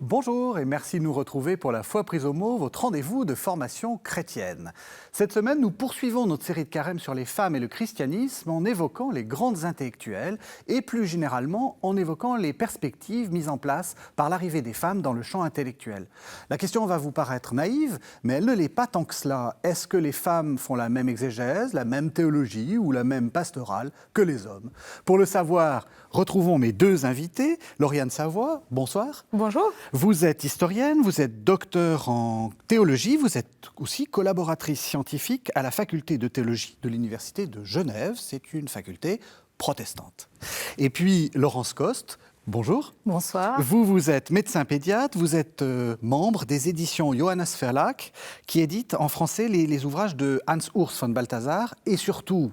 Bonjour et merci de nous retrouver pour la Foi prise au mot, votre rendez-vous de formation chrétienne. Cette semaine, nous poursuivons notre série de carême sur les femmes et le christianisme en évoquant les grandes intellectuelles et plus généralement en évoquant les perspectives mises en place par l'arrivée des femmes dans le champ intellectuel. La question va vous paraître naïve, mais elle ne l'est pas tant que cela. Est-ce que les femmes font la même exégèse, la même théologie ou la même pastorale que les hommes? Pour le savoir, retrouvons mes deux invités. Lauriane Savoie, bonsoir. Bonjour. Vous êtes historienne, vous êtes docteur en théologie, vous êtes aussi collaboratrice scientifique à la faculté de théologie de l'Université de Genève. C'est une faculté protestante. Et puis Laurence Coste, bonjour. Bonsoir. Vous êtes médecin pédiatre, vous êtes membre des éditions Johannes Verlag, qui édite en français les ouvrages de Hans Urs von Balthasar et surtout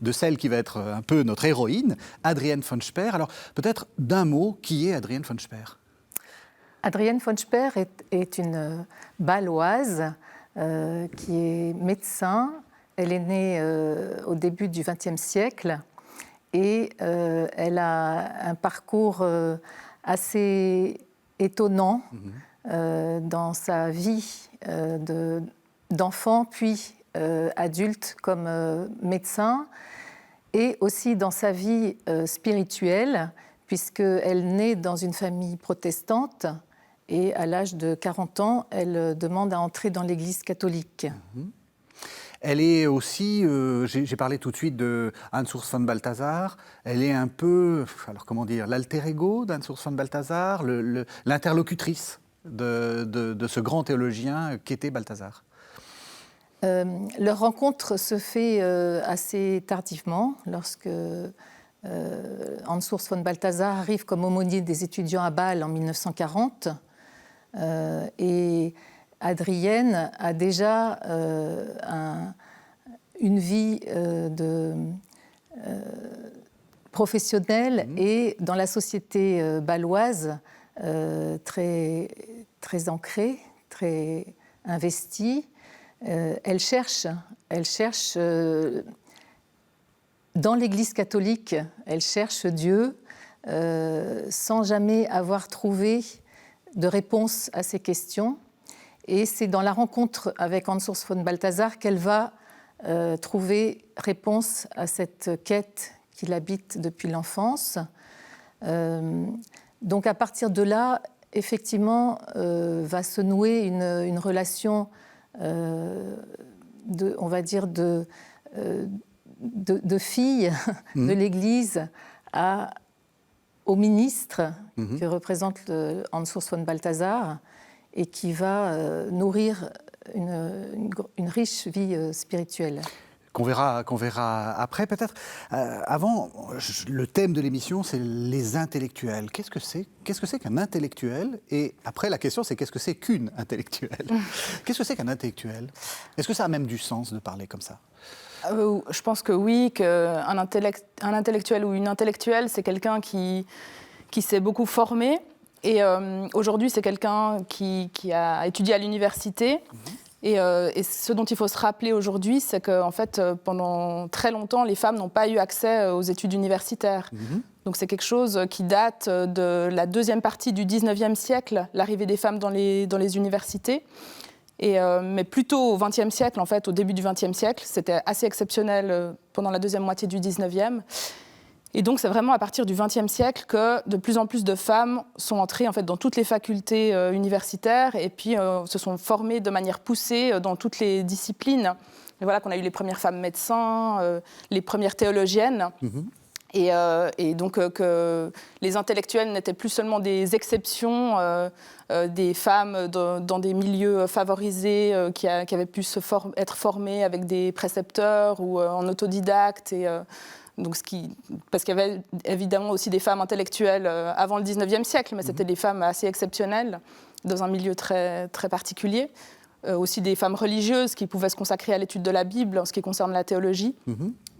de celle qui va être un peu notre héroïne, Adrienne von Speer. Alors peut-être d'un mot, qui est Adrienne von Speer ? Adrienne von Speer est une Bâloise qui est médecin. Elle est née au début du XXe siècle et elle a un parcours assez étonnant dans sa vie d'enfant puis adulte comme médecin et aussi dans sa vie spirituelle puisqu'elle naît dans une famille protestante. Et à l'âge de 40 ans, elle demande à entrer dans l'Église catholique. Elle est aussi, j'ai parlé tout de suite de Hans Urs von Balthasar, elle est un peu, alors comment dire, l'alter ego d'Hans Urs von Balthasar, l'interlocutrice de ce grand théologien qu'était Balthasar. Leur rencontre se fait assez tardivement, lorsque Hans Urs von Balthasar arrive comme aumônier des étudiants à Bâle en 1940. Et Adrienne a déjà une vie professionnelle et dans la société bâloise très, très ancrée, très investie. Elle cherche dans l'Église catholique, elle cherche Dieu sans jamais avoir trouvé de réponse à ces questions. Et c'est dans la rencontre avec Hans Urs von Balthasar qu'elle va trouver réponse à cette quête qui l'habite depuis l'enfance. Donc à partir de là, effectivement, va se nouer une relation, on va dire, de fille de l'Église au ministre que représente Hans Urs von Balthasar et qui va nourrir une riche vie spirituelle. Qu'on verra après peut-être. Avant, le thème de l'émission, c'est les intellectuels. Qu'est-ce que c'est qu'un intellectuel? Et après, la question, c'est qu'est-ce que c'est qu'une intellectuelle? Qu'est-ce que c'est qu'un intellectuel? Est-ce que ça a même du sens de parler comme ça? Je pense que oui, qu'un intellectuel ou une intellectuelle, c'est quelqu'un qui s'est beaucoup formé. Et aujourd'hui, c'est quelqu'un qui a étudié à l'université. Et ce dont il faut se rappeler aujourd'hui, c'est qu'en fait, pendant très longtemps, les femmes n'ont pas eu accès aux études universitaires. Donc c'est quelque chose qui date de la deuxième partie du XIXe siècle, l'arrivée des femmes dans les universités. Mais plutôt au XXe siècle, en fait, au début du XXe siècle, c'était assez exceptionnel pendant la deuxième moitié du XIXe. Et donc, c'est vraiment à partir du XXe siècle que de plus en plus de femmes sont entrées en fait, dans toutes les facultés universitaires et puis se sont formées de manière poussée dans toutes les disciplines. Et voilà qu'on a eu les premières femmes médecins, les premières théologiennes. Et donc que les intellectuels n'étaient plus seulement des exceptions, des femmes dans des milieux favorisés qui avaient pu être formées avec des précepteurs ou en autodidacte. Donc parce qu'il y avait évidemment aussi des femmes intellectuelles avant le 19e siècle, mais c'était des femmes assez exceptionnelles dans un milieu très, très particulier. aussi des femmes religieuses qui pouvaient se consacrer à l'étude de la Bible en ce qui concerne la théologie.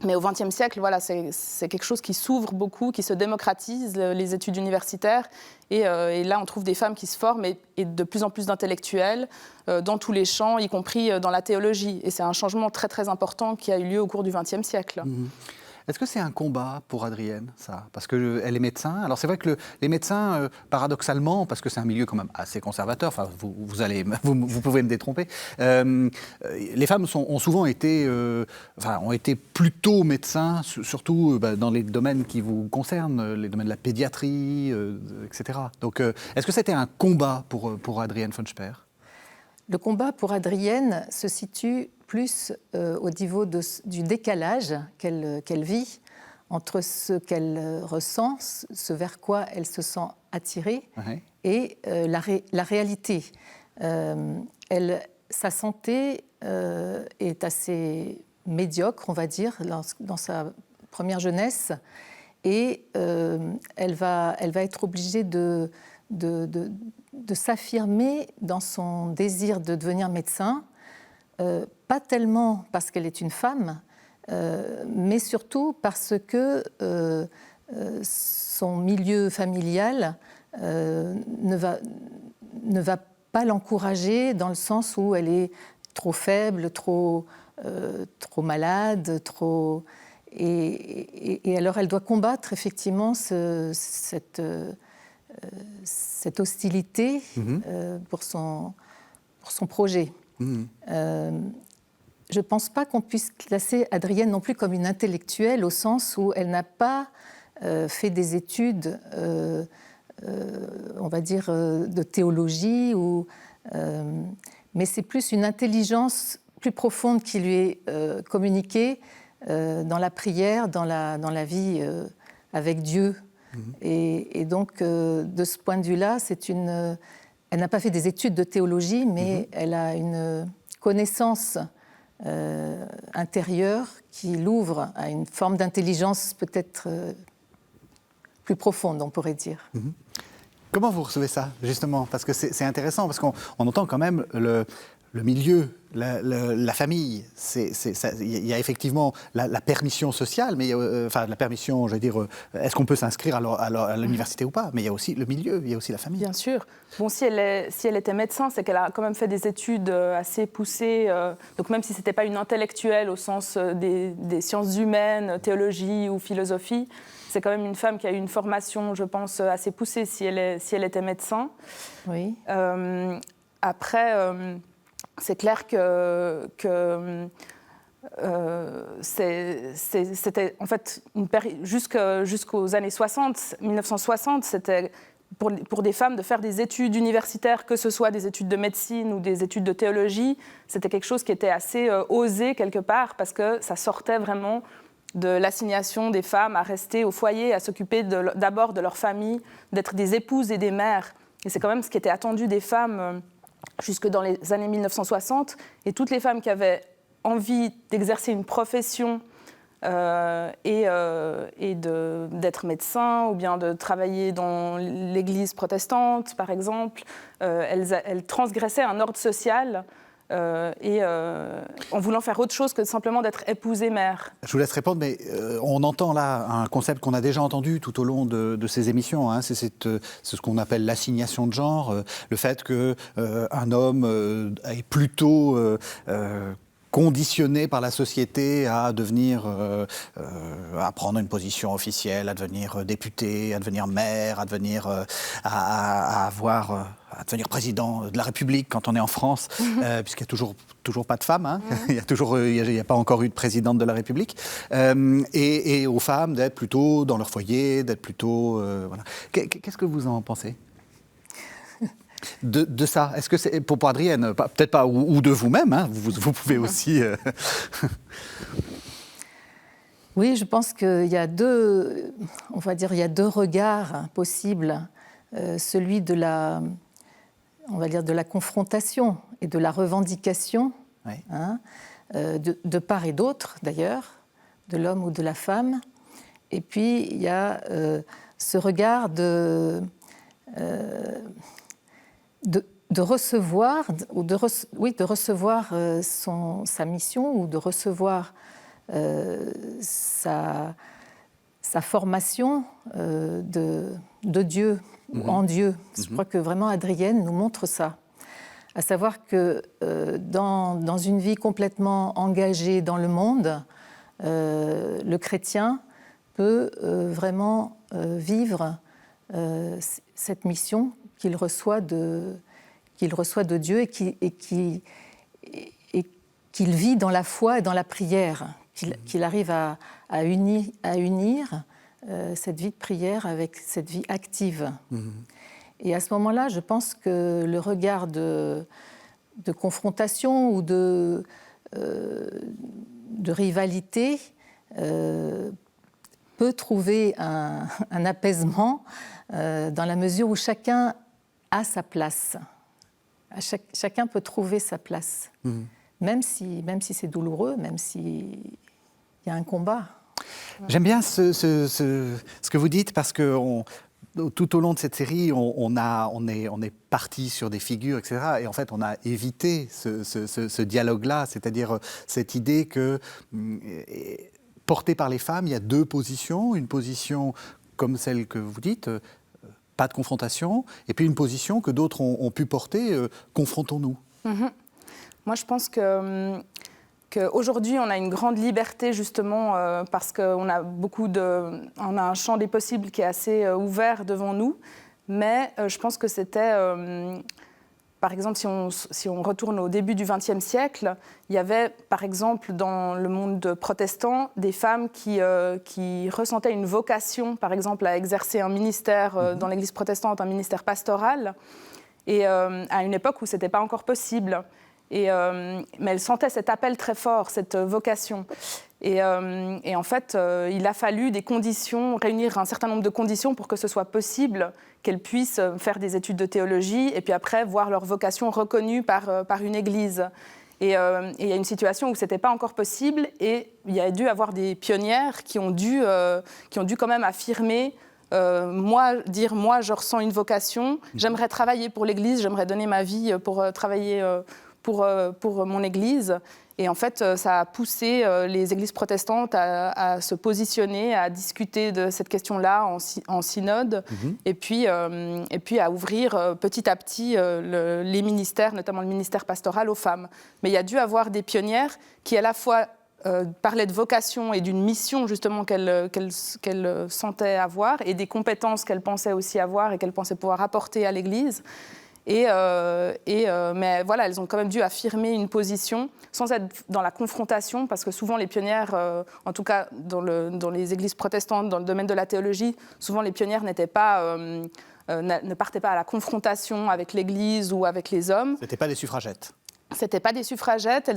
Mais au XXe siècle, voilà, c'est quelque chose qui s'ouvre beaucoup, qui se démocratise, les études universitaires. Et là, on trouve des femmes qui se forment et de plus en plus d'intellectuels dans tous les champs, y compris dans la théologie. Et c'est un changement très, très important qui a eu lieu au cours du XXe siècle. Est-ce que c'est un combat pour Adrienne, ça? Parce qu'elle est médecin. Alors c'est vrai que les médecins, paradoxalement, parce que c'est un milieu quand même assez conservateur, enfin vous pouvez me détromper, les femmes ont souvent été, ont été plutôt médecins, surtout dans les domaines qui vous concernent, les domaines de la pédiatrie, etc. Donc est-ce que c'était un combat pour Adrienne von Speer? Le combat pour Adrienne se situe plus au niveau du décalage qu'elle vit entre ce qu'elle ressent, ce vers quoi elle se sent attirée, et la réalité. Sa santé est assez médiocre, on va dire, dans sa première jeunesse, et elle va être obligée de s'affirmer dans son désir de devenir médecin, pas tellement parce qu'elle est une femme, mais surtout parce que son milieu familial ne va pas l'encourager dans le sens où elle est trop faible, trop malade, et alors elle doit combattre effectivement cette hostilité pour son projet. Je ne pense pas qu'on puisse classer Adrienne non plus comme une intellectuelle au sens où elle n'a pas fait des études, on va dire, de théologie, mais c'est plus une intelligence plus profonde qui lui est communiquée dans la prière, dans la vie avec Dieu. Et donc, de ce point de vue-là, elle n'a pas fait des études de théologie, mais elle a une connaissance intérieure qui l'ouvre à une forme d'intelligence peut-être plus profonde, on pourrait dire. Comment vous recevez ça, justement? Parce que c'est intéressant, parce qu'on entend quand même le milieu, la famille. Il y a effectivement la permission sociale, mais la permission, je veux dire, est-ce qu'on peut s'inscrire à l'université ou pas? Mais il y a aussi le milieu, il y a aussi la famille. Bien sûr. Bon, si elle était médecin, c'est qu'elle a quand même fait des études assez poussées. Donc même si ce n'était pas une intellectuelle au sens des sciences humaines, théologie ou philosophie, c'est quand même une femme qui a eu une formation, je pense, assez poussée si elle était médecin. Oui. Après, c'est clair que c'était en fait jusqu'aux années 60, 1960, c'était pour des femmes de faire des études universitaires, que ce soit des études de médecine ou des études de théologie, c'était quelque chose qui était assez osé quelque part parce que ça sortait vraiment de l'assignation des femmes à rester au foyer, à s'occuper d'abord de leur famille, d'être des épouses et des mères. Et c'est quand même ce qui était attendu des femmes jusque dans les années 1960. Et toutes les femmes qui avaient envie d'exercer une profession d'être médecin ou bien de travailler dans l'église protestante, par exemple, elles transgressaient un ordre social en voulant faire autre chose que simplement d'être épouse et mère. Je vous laisse répondre, mais on entend là un concept qu'on a déjà entendu tout au long de ces émissions. Hein, c'est ce qu'on appelle l'assignation de genre, le fait qu'un homme est plutôt conditionné par la société à devenir, à prendre une position officielle, à devenir député, à devenir maire, à devenir, à devenir président de la République quand on est en France, puisqu'il n'y a toujours pas de femmes, hein. Il n'y a pas encore eu de présidente de la République, et aux femmes d'être plutôt dans leur foyer, d'être plutôt, voilà. Qu'est-ce que vous en pensez ? De ça, est-ce que c'est pour Adrienne, peut-être pas, ou de vous-même, hein, vous pouvez aussi. Oui, je pense qu'il y a deux regards possibles, celui de la confrontation et de la revendication, oui. Hein, de part et d'autre d'ailleurs, de l'homme ou de la femme, et puis il y a ce regard de de recevoir, de recevoir sa mission ou de recevoir sa formation de Dieu ou en Dieu. Je crois que vraiment Adrienne nous montre ça. À savoir que dans une vie complètement engagée dans le monde, le chrétien peut vraiment vivre cette mission qu'il reçoit de Dieu et qu'il vit dans la foi et dans la prière, qu'il arrive à unir cette vie de prière avec cette vie active. Et à ce moment-là, je pense que le regard de confrontation ou de rivalité peut trouver un apaisement dans la mesure où chacun a sa place. Chacun peut trouver sa place, même si c'est douloureux, même s'il y a un combat. J'aime bien ce que vous dites parce que tout au long de cette série, on est parti sur des figures, etc. Et en fait, on a évité ce dialogue-là, c'est-à-dire cette idée que, portée par les femmes, il y a deux positions. Une position comme celle que vous dites, pas de confrontation, et puis une position que d'autres ont pu porter, confrontons-nous. Moi, je pense qu'aujourd'hui, on a une grande liberté, justement, parce qu'on a on a un champ des possibles qui est assez ouvert devant nous. Mais je pense que c'était, par exemple, si on retourne au début du XXe siècle, il y avait, par exemple, dans le monde protestant, des femmes qui ressentaient une vocation, par exemple, à exercer un ministère dans l'Église protestante, un ministère pastoral, et à une époque où ce n'était pas encore possible. Mais elle sentait cet appel très fort, cette vocation. Et en fait, il a fallu réunir un certain nombre de conditions pour que ce soit possible qu'elles puissent faire des études de théologie et puis après voir leur vocation reconnue par une église. Et il y a une situation où ce n'était pas encore possible et il y a dû avoir des pionnières qui ont dû quand même affirmer moi, je ressens une vocation, j'aimerais travailler pour l'église, j'aimerais donner ma vie pour travailler pour mon église. Et en fait, ça a poussé les églises protestantes à se positionner, à discuter de cette question-là en synode, et puis à ouvrir petit à petit les ministères, notamment le ministère pastoral, aux femmes. Mais il y a dû avoir des pionnières qui, à la fois, parlaient de vocation et d'une mission, justement, qu'elles sentaient avoir, et des compétences qu'elles pensaient aussi avoir et qu'elles pensaient pouvoir apporter à l'Église. Mais voilà, elles ont quand même dû affirmer une position sans être dans la confrontation, parce que souvent les pionnières, en tout cas dans les églises protestantes, dans le domaine de la théologie, souvent les pionnières ne partaient pas à la confrontation avec l'Église ou avec les hommes. C'était pas des suffragettes. C'était pas des suffragettes,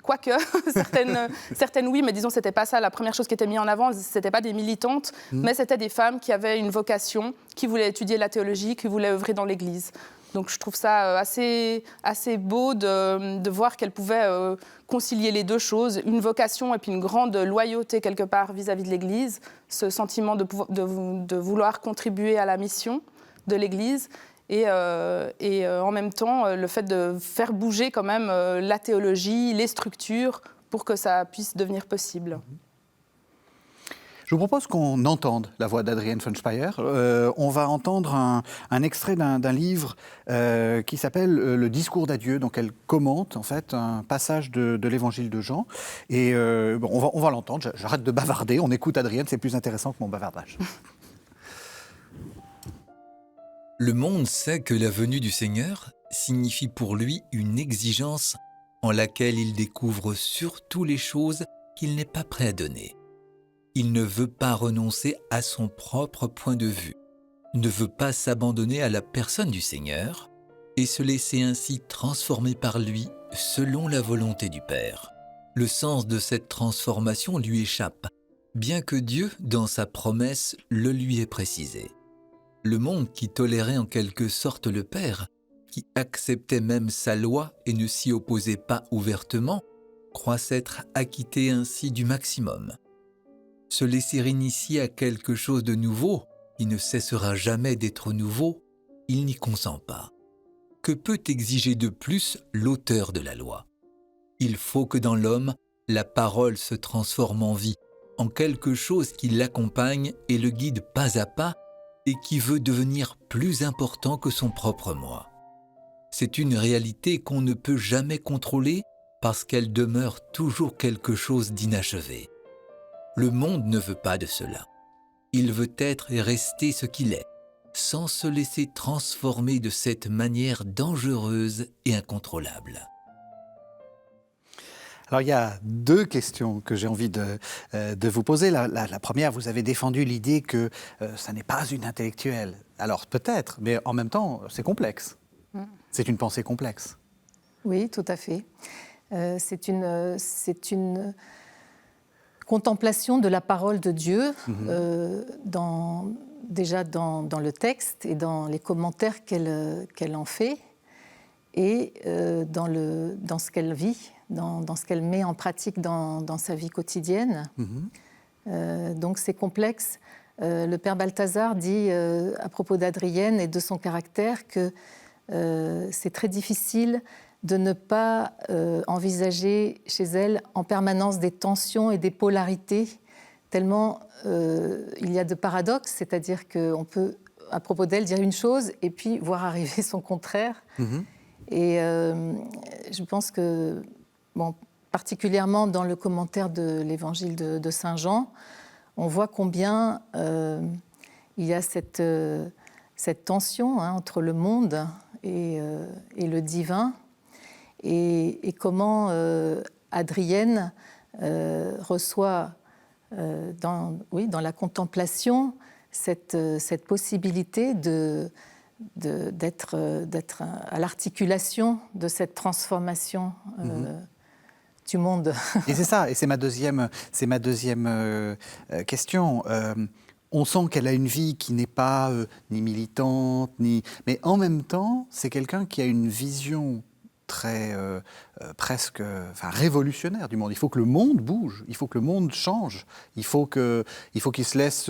quoique, certaines oui, mais disons c'était pas ça la première chose qui était mise en avant, c'était pas des militantes, mais c'était des femmes qui avaient une vocation, qui voulaient étudier la théologie, qui voulaient œuvrer dans l'Église. Donc je trouve ça assez beau de voir qu'elles pouvaient concilier les deux choses, une vocation et puis une grande loyauté quelque part vis-à-vis de l'Église, ce sentiment de vouloir contribuer à la mission de l'Église. Et en même temps, le fait de faire bouger quand même la théologie, les structures, pour que ça puisse devenir possible. Je vous propose qu'on entende la voix d'Adrienne von Speyer. On va entendre un extrait d'un livre qui s'appelle « Le discours d'adieu ». Donc elle commente en fait un passage de l'évangile de Jean. Et on va l'entendre. J'arrête de bavarder. On écoute Adrienne, c'est plus intéressant que mon bavardage. Le monde sait que la venue du Seigneur signifie pour lui une exigence en laquelle il découvre surtout les choses qu'il n'est pas prêt à donner. Il ne veut pas renoncer à son propre point de vue, ne veut pas s'abandonner à la personne du Seigneur et se laisser ainsi transformer par lui selon la volonté du Père. Le sens de cette transformation lui échappe, bien que Dieu, dans sa promesse, le lui ait précisé. Le monde qui tolérait en quelque sorte le Père, qui acceptait même sa loi et ne s'y opposait pas ouvertement, croit s'être acquitté ainsi du maximum. Se laisser initier à quelque chose de nouveau, qui ne cessera jamais d'être nouveau, il n'y consent pas. que peut exiger de plus l'auteur de la loi? Il faut que dans l'homme, la parole se transforme en vie, en quelque chose qui l'accompagne et le guide pas à pas et qui veut devenir plus important que son propre moi. C'est une réalité qu'on ne peut jamais contrôler parce qu'elle demeure toujours quelque chose d'inachevé. Le monde ne veut pas de cela. Il veut être et rester ce qu'il est, sans se laisser transformer de cette manière dangereuse et incontrôlable. Alors, il y a deux questions que j'ai envie de vous poser. La première, vous avez défendu l'idée que ça n'est pas une intellectuelle. Alors, peut-être, mais en même temps, c'est complexe. C'est une pensée complexe. Oui, tout à fait. C'est une contemplation de la parole de Dieu, déjà dans le texte et dans les commentaires qu'elle en fait, et dans ce qu'elle vit, dans ce qu'elle met en pratique dans sa vie quotidienne. Donc c'est complexe. Le père Balthazar dit à propos d'Adrienne et de son caractère que c'est très difficile de ne pas envisager chez elle en permanence des tensions et des polarités, tellement il y a de paradoxes, c'est-à-dire qu'on peut, à propos d'elle, dire une chose et puis voir arriver son contraire. Et je pense que, particulièrement dans le commentaire de l'évangile de Saint Jean, on voit combien il y a cette tension entre le monde et le divin, et comment Adrienne reçoit dans la contemplation cette possibilité d'être à l'articulation de cette transformation du monde. Et c'est ça, et c'est ma deuxième question. On sent qu'elle a une vie qui n'est pas ni militante, mais en même temps, c'est quelqu'un qui a une vision très presque révolutionnaire du monde. Il faut que le monde bouge, il faut que le monde change, il faut qu'il se laisse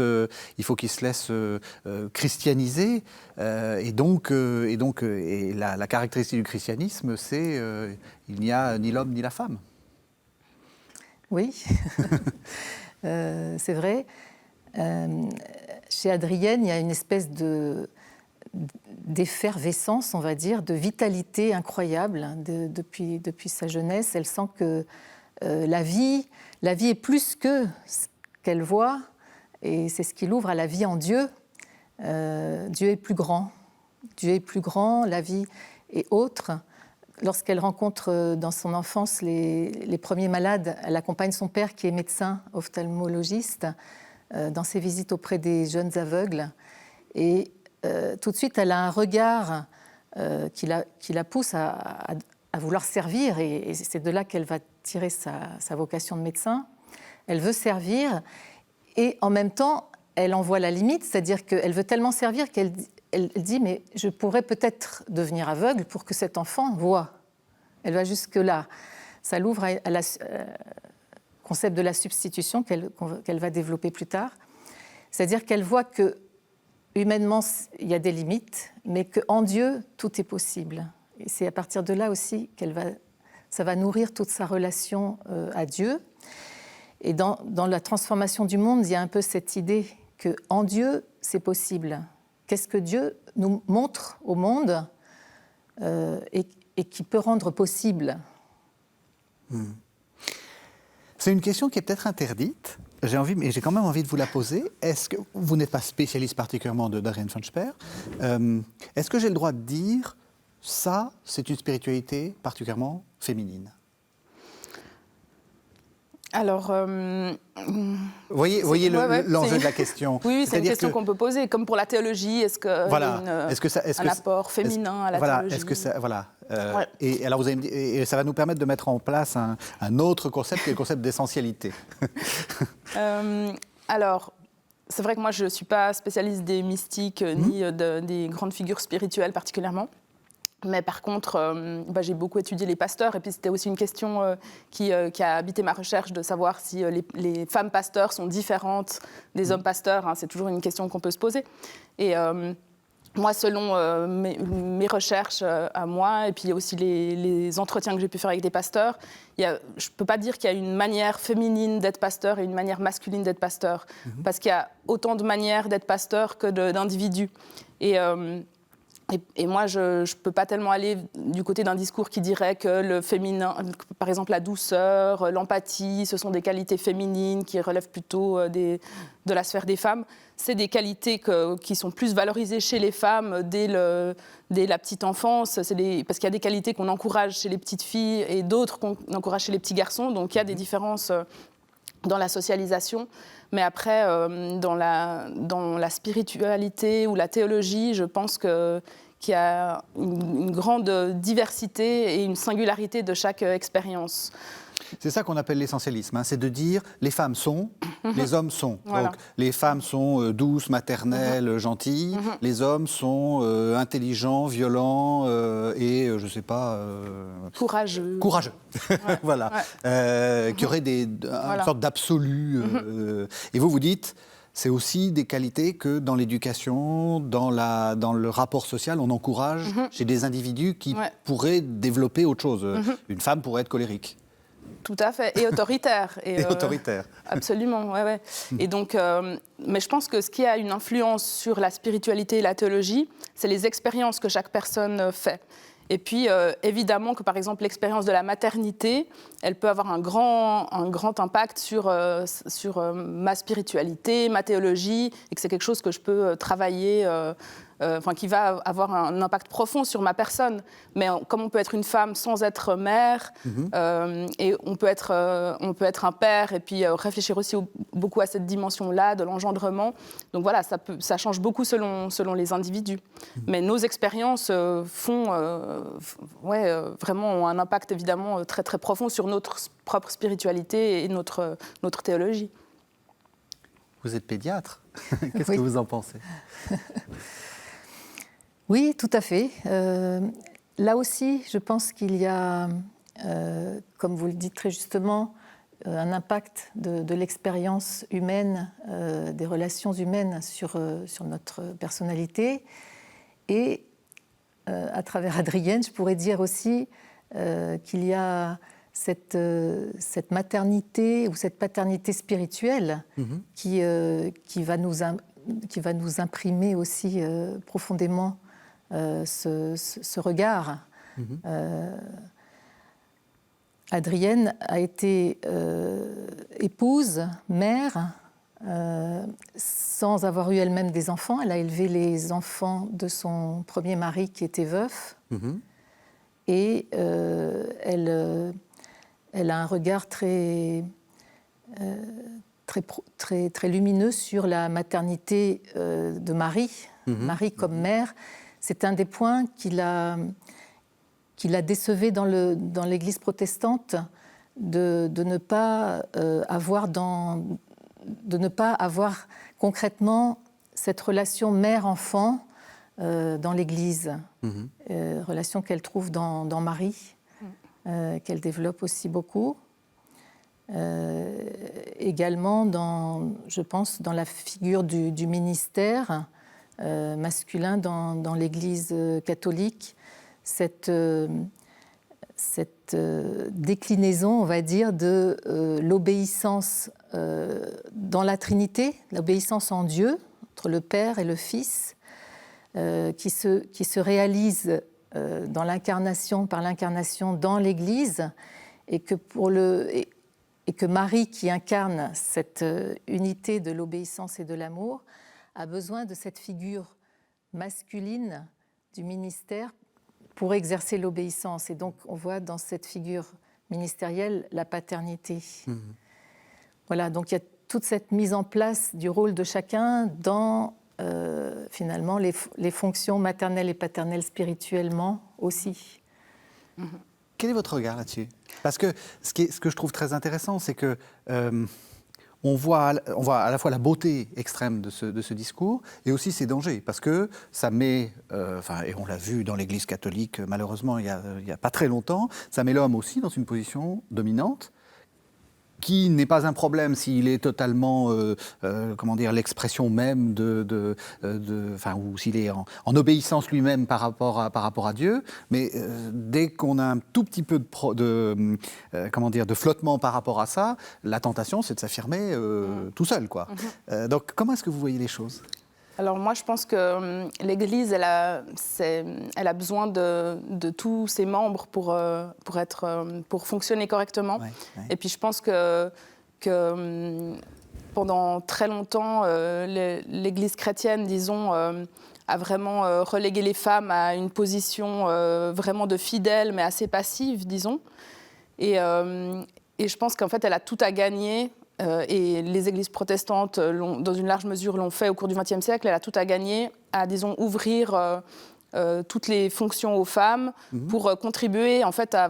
christianiser. Et la caractéristique du christianisme, c'est il n'y a ni l'homme ni la femme. Oui, c'est vrai. Chez Adrienne, il y a une espèce d'effervescence, on va dire, de vitalité incroyable depuis sa jeunesse. Elle sent que la vie est plus que ce qu'elle voit, et c'est ce qui l'ouvre à la vie en Dieu. Dieu est plus grand. Dieu est plus grand, la vie est autre. Lorsqu'elle rencontre dans son enfance les premiers malades, elle accompagne son père qui est médecin ophtalmologiste dans ses visites auprès des jeunes aveugles. Et tout de suite, elle a un regard qui la pousse à vouloir servir, et c'est de là qu'elle va tirer sa vocation de médecin. Elle veut servir, et en même temps, elle en voit la limite, c'est-à-dire qu'elle veut tellement servir qu'elle dit « mais je pourrais peut-être devenir aveugle pour que cet enfant voie ». Elle va jusque-là. Ça l'ouvre à la concept de la substitution qu'elle va développer plus tard. C'est-à-dire qu'elle voit que humainement, il y a des limites, mais qu'en Dieu, tout est possible. Et c'est à partir de là aussi ça va nourrir toute sa relation à Dieu. Et dans la transformation du monde, il y a un peu cette idée qu'en Dieu, c'est possible. Qu'est-ce que Dieu nous montre au monde et qui peut rendre possible? C'est une question qui est peut-être interdite. Mais j'ai quand même envie de vous la poser. Est-ce que vous n'êtes pas spécialiste particulièrement d'Adrienne von Sperr? Est-ce que j'ai le droit de dire ça, c'est une spiritualité particulièrement féminine? Alors, voyez l'enjeu de la question. Oui, c'est une question qu'on peut poser. Comme pour la théologie, est-ce qu'il y a un apport féminin à la théologie? Et alors, vous allez me dire, et ça va nous permettre de mettre en place un autre concept, qui est le concept d'essentialité. Alors, c'est vrai que moi, je ne suis pas spécialiste des mystiques ni des grandes figures spirituelles particulièrement. Mais par contre, j'ai beaucoup étudié les pasteurs, et puis c'était aussi une question qui a habité ma recherche, de savoir si les femmes pasteurs sont différentes des hommes pasteurs. Hein, c'est toujours une question qu'on peut se poser. Et moi, selon mes recherches à moi, et puis aussi les entretiens que j'ai pu faire avec des pasteurs, je ne peux pas dire qu'il y a une manière féminine d'être pasteur et une manière masculine d'être pasteur, parce qu'il y a autant de manières d'être pasteur que d'individus. Et moi, je ne peux pas tellement aller du côté d'un discours qui dirait que le féminin, par exemple la douceur, l'empathie, ce sont des qualités féminines qui relèvent plutôt de la sphère des femmes. C'est des qualités qui sont plus valorisées chez les femmes dès la petite enfance. Parce qu'il y a des qualités qu'on encourage chez les petites filles et d'autres qu'on encourage chez les petits garçons. Donc il y a des différences dans la socialisation. Mais après, dans la spiritualité ou la théologie, je pense qu'il y a une grande diversité et une singularité de chaque expérience. C'est ça qu'on appelle l'essentialisme, hein, c'est de dire les femmes sont, les hommes sont. Voilà. Donc les femmes sont douces, maternelles, gentilles, les hommes sont intelligents, violents et, je ne sais pas... Courageux. Courageux, Ouais. voilà. Ouais. Qui aurait une sorte d'absolu. Et vous dites... C'est aussi des qualités que dans l'éducation, dans le rapport social, on encourage chez des individus qui pourraient développer autre chose. Une femme pourrait être colérique. Tout à fait, et autoritaire. Et autoritaire. Absolument, ouais. Et donc, mais je pense que ce qui a une influence sur la spiritualité et la théologie, c'est les expériences que chaque personne fait. Et puis, évidemment que, par exemple, l'expérience de la maternité, elle peut avoir un grand impact sur ma spiritualité, ma théologie, et que c'est quelque chose que je peux travailler, qui va avoir un impact profond sur ma personne. Mais comme on peut être une femme sans être mère, et on peut être un père, et puis réfléchir aussi beaucoup à cette dimension-là de l'engendrement. Donc voilà, ça change beaucoup selon les individus. Mais nos expériences vraiment ont un impact évidemment très très profond sur notre propre spiritualité et notre théologie. Vous êtes pédiatre. Qu'est-ce que vous en pensez ? Oui, tout à fait. Là aussi, je pense qu'il y a, comme vous le dites très justement, un impact de l'expérience humaine, des relations humaines sur notre personnalité. Et à travers Adrienne, je pourrais dire aussi qu'il y a cette maternité ou cette paternité spirituelle qui va nous imprimer aussi profondément ce regard. Adrienne a été épouse, mère, sans avoir eu elle-même des enfants. Elle a élevé les enfants de son premier mari qui était veuf. Et elle a un regard très lumineux sur la maternité de Marie. Marie comme mère. C'est un des points qui la décevait dans l'Église protestante, de ne pas avoir concrètement cette relation mère-enfant dans l'Église, relation qu'elle trouve dans Marie, qu'elle développe aussi beaucoup. Également, je pense, dans la figure du ministère masculin dans l'Église catholique, cette déclinaison, on va dire, de l'obéissance dans la Trinité, l'obéissance en Dieu, entre le Père et le Fils, qui se réalise par l'incarnation dans l'Église, et que Marie, qui incarne cette unité de l'obéissance et de l'amour, a besoin de cette figure masculine du ministère pour exercer l'obéissance. Et donc, on voit dans cette figure ministérielle la paternité. Voilà, donc il y a toute cette mise en place du rôle de chacun dans, finalement, les fonctions maternelles et paternelles spirituellement aussi. Quel est votre regard là-dessus ? Parce que ce que je trouve très intéressant, c'est que on voit à la fois la beauté extrême de ce discours et aussi ses dangers, parce que ça met, et on l'a vu dans l'Église catholique malheureusement il y a pas très longtemps, ça met l'homme aussi dans une position dominante qui n'est pas un problème s'il est totalement, l'expression même ou s'il est en obéissance lui-même par rapport à Dieu. Mais dès qu'on a un tout petit peu de flottement par rapport à ça, la tentation, c'est de s'affirmer tout seul, quoi. Donc, comment est-ce que vous voyez les choses ? Alors moi, je pense que l'Église, elle a besoin de tous ses membres pour fonctionner correctement. Ouais. Et puis je pense que pendant très longtemps, l'Église chrétienne, disons, a vraiment relégué les femmes à une position vraiment de fidèles, mais assez passive, disons. Et je pense qu'en fait, elle a tout à gagner. Et les églises protestantes, dans une large mesure, l'ont fait au cours du XXe siècle. Elle a tout à gagner à, disons, ouvrir toutes les fonctions aux femmes pour contribuer, en fait, à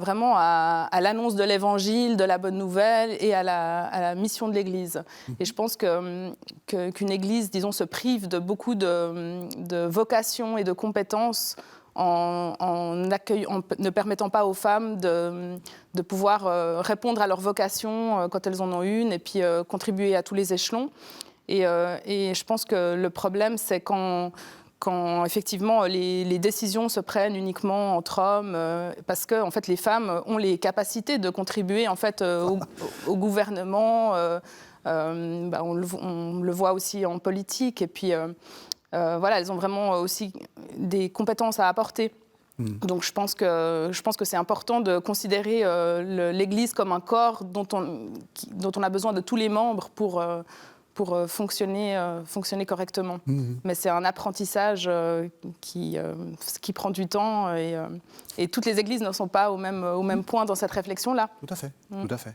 l'annonce de l'Évangile, de la bonne nouvelle et à la mission de l'Église. Et je pense qu'une Église, disons, se prive de beaucoup de vocations et de compétences en ne permettant pas aux femmes de pouvoir répondre à leur vocation quand elles en ont une et puis contribuer à tous les échelons. Et je pense que le problème, c'est quand effectivement les décisions se prennent uniquement entre hommes, parce que en fait, les femmes ont les capacités de contribuer en fait, au gouvernement. On le voit aussi en politique. Et puis, elles ont vraiment aussi des compétences à apporter. Donc je pense que c'est important de considérer l'Église comme un corps dont on a besoin de tous les membres pour fonctionner correctement. Mais c'est un apprentissage qui prend du temps et toutes les églises ne sont pas au même point dans cette réflexion-là. Tout à fait, tout à fait.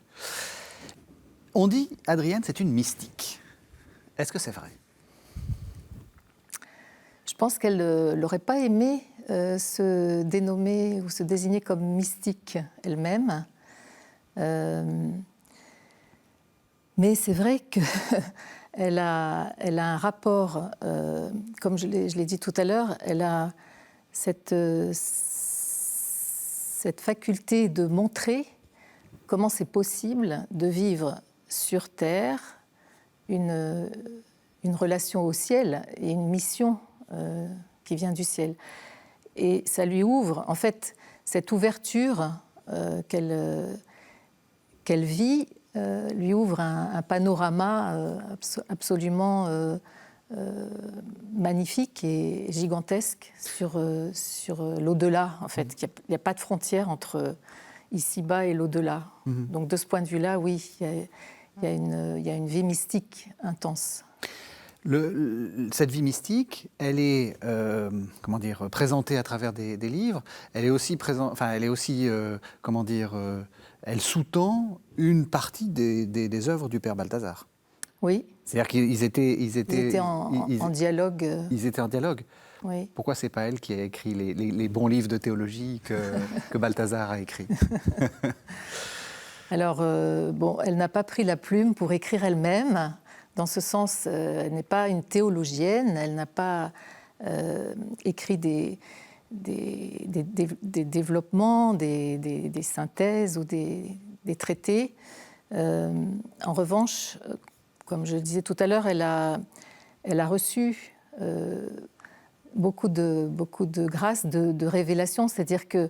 On dit, Adrienne, c'est une mystique. Est-ce que c'est vrai ? Je pense qu'elle n'aurait pas aimé se dénommer ou se désigner comme mystique elle-même. Mais c'est vrai qu'elle a un rapport, comme je l'ai dit tout à l'heure, elle a cette faculté de montrer comment c'est possible de vivre sur Terre une relation au ciel et une mission qui vient du ciel. Et ça lui ouvre, en fait, cette ouverture qu'elle vit, lui ouvre un panorama absolument magnifique et gigantesque sur l'au-delà, en fait. Il n'y a pas de frontière entre ici-bas et l'au-delà. Donc, de ce point de vue-là, oui, il y a une vie mystique intense. Cette vie mystique, elle est présentée à travers des livres. Elle est aussi elle sous-tend une partie des œuvres du père Balthazar. Oui. C'est-à-dire qu'ils étaient en dialogue. Ils étaient en dialogue. Oui. Pourquoi c'est pas elle qui a écrit les bons livres de théologie que Balthazar a écrits? Alors, elle n'a pas pris la plume pour écrire elle-même. Dans ce sens, elle n'est pas une théologienne, elle n'a pas écrit des développements, des synthèses ou des traités. En revanche, comme je le disais tout à l'heure, elle a reçu beaucoup de grâces, de révélations, c'est-à-dire que